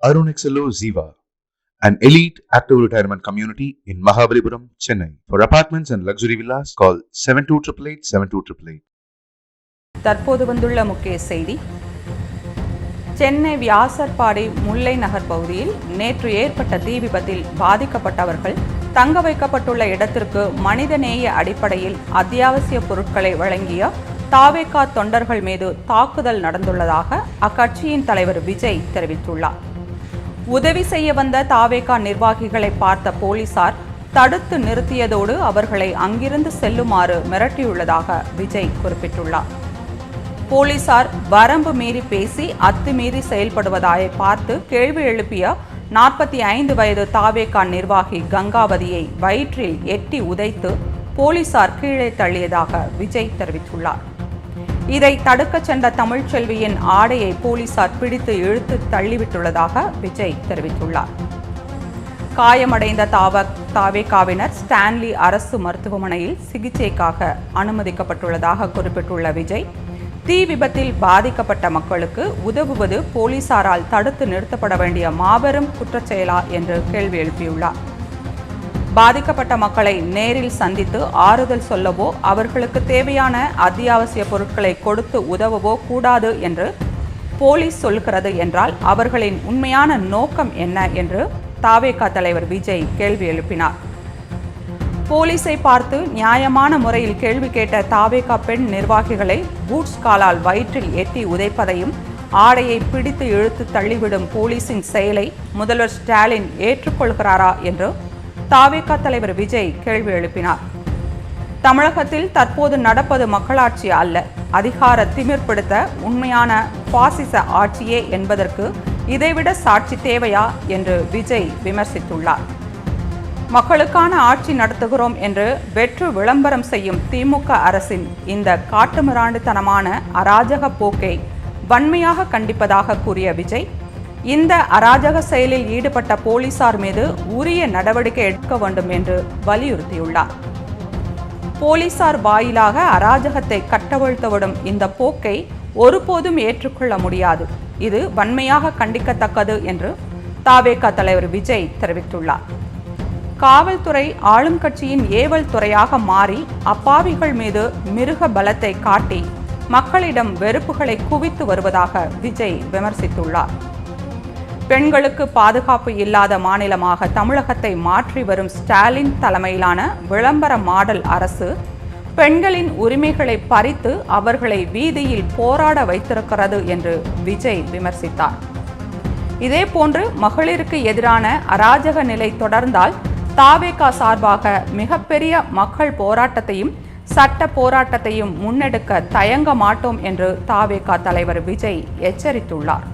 Arun XLO Ziva, an elite active retirement community in Mahabalipuram, Chennai. For apartments and luxury villas, call 7288 தற்போது வந்துள்ள முக்கிய செய்தி. சென்னை வியாசர்பாடி முல்லை நகர் பகுதியில் நேற்று ஏற்பட்ட தீ விபத்தில் பாதிக்கப்பட்டவர்கள் தங்க வைக்கப்பட்டுள்ள இடத்திற்கு மனிதநேய அடிப்படையில் அத்தியாவசிய பொருட்களை வழங்கிய தாவேகா தொண்டர்கள் மீது தாக்குதல் நடந்துள்ளதாக அக்கட்சியின் தலைவர் விஜய் தெரிவித்துள்ளார். உதவி செய்ய வந்த தாவேகா நிர்வாகிகளை பார்த்த போலீசார் தடுத்து நிறுத்தியதோடு அவர்களை அங்கிருந்து செல்லுமாறு மிரட்டியுள்ளதாக விஜய் குறிப்பிட்டுள்ளார். போலீசார் வரம்பு மீறி பேசி அத்துமீறி செயல்படுவதாயை பார்த்து கேள்வி எழுப்பிய 45 வயது தாவேகா நிர்வாகி கங்காவதியை வயிற்றில் எட்டி உதைத்து போலீசார் கீழே தள்ளியதாக விஜய் தெரிவித்துள்ளார். இதை தடுக்க சென்ற தமிழ்ச்செல்வியின் ஆடையை போலீசார் பிடித்து இழுத்து தள்ளிவிட்டுள்ளதாக விஜய் தெரிவித்துள்ளார். காயமடைந்த தாவேகாவினர் ஸ்டான்லி அரசு மருத்துவமனையில் சிகிச்சைக்காக அனுமதிக்கப்பட்டுள்ளதாக குறிப்பிட்டுள்ள விஜய், தீ விபத்தில் பாதிக்கப்பட்ட மக்களுக்கு உதவுவது போலீசாரால் தடுத்து நிறுத்தப்பட வேண்டிய மாபெரும் குற்றச்செயலா என்று கேள்வி எழுப்பியுள்ளார். பாதிக்கப்பட்ட மக்களை நேரில் சந்தித்து ஆறுதல் சொல்லவோ அவர்களுக்கு தேவையான அத்தியாவசிய பொருட்களை கொடுத்து உதவவோ கூடாது என்று போலீஸ் சொல்கிறது என்றால் அவர்களின் உண்மையான நோக்கம் என்ன என்று தாவேகா தலைவர் விஜய் கேள்வி எழுப்பினார். போலீஸை பார்த்து நியாயமான முறையில் கேள்வி கேட்ட தாவேகா பெண் நிர்வாகிகளை பூட்ஸ் காலால் வயிற்றில் எட்டி உதைப்பதையும் ஆடையை பிடித்து இழுத்து தள்ளிவிடும் போலீசின் செயலை முதல்வர் ஸ்டாலின் ஏற்றுக்கொள்கிறாரா என்று தாவேகா தலைவர் விஜய் கேள்வி எழுப்பினார். தமிழகத்தில் தற்போது நடப்பது மக்களாட்சி அல்ல, அதிகார திமிர்பிடித்த உண்மையான பாசிச ஆட்சியே என்பதற்கு இதைவிட சாட்சி தேவையா என்று விஜய் விமர்சித்துள்ளார். மக்களுக்கான ஆட்சி நடத்துகிறோம் என்று வெற்று விளம்பரம் செய்யும் திமுக அரசின் இந்த காட்டுமிராண்டித்தனமான அராஜக போக்கை வன்மையாக கண்டிப்பதாக கூறிய விஜய், இந்த அராஜக செயலில் ஈடுபட்ட போலீசார் மீது உரிய நடவடிக்கை எடுக்க வேண்டும் என்று வலியுறுத்தியுள்ளார். போலீசார் வாயிலாக அராஜகத்தை கட்டவிழ்த்துவிடும் இந்த போக்கை ஒருபோதும் ஏற்றுக்கொள்ள முடியாது. இது வன்மையாக கண்டிக்கத்தக்கது என்று தாவேகா தலைவர் விஜய் தெரிவித்துள்ளார். காவல்துறை ஆளும் கட்சியின் ஏவல் துறையாக மாறி அப்பாவிகள் மீது மிருக பலத்தை காட்டி மக்களிடம் வெறுப்புகளை குவித்து வருவதாக விஜய் விமர்சித்துள்ளார். பெண்களுக்கு பாதுகாப்பு இல்லாத மாநிலமாக தமிழகத்தை மாற்றி வரும் ஸ்டாலின் தலைமையிலான விளம்பர மாடல் அரசு பெண்களின் உரிமைகளை பறித்து அவர்களை வீதியில் போராட வைத்திருக்கிறது என்று விஜய் விமர்சித்தார். இதேபோன்று மகளிருக்கு எதிரான அராஜக நிலை தொடர்ந்தால் தாவேகா சார்பாக மிகப்பெரிய மக்கள் போராட்டத்தையும் சட்ட போராட்டத்தையும் முன்னெடுக்க தயங்க மாட்டோம் என்று தாவேகா தலைவர் விஜய் எச்சரித்துள்ளார்.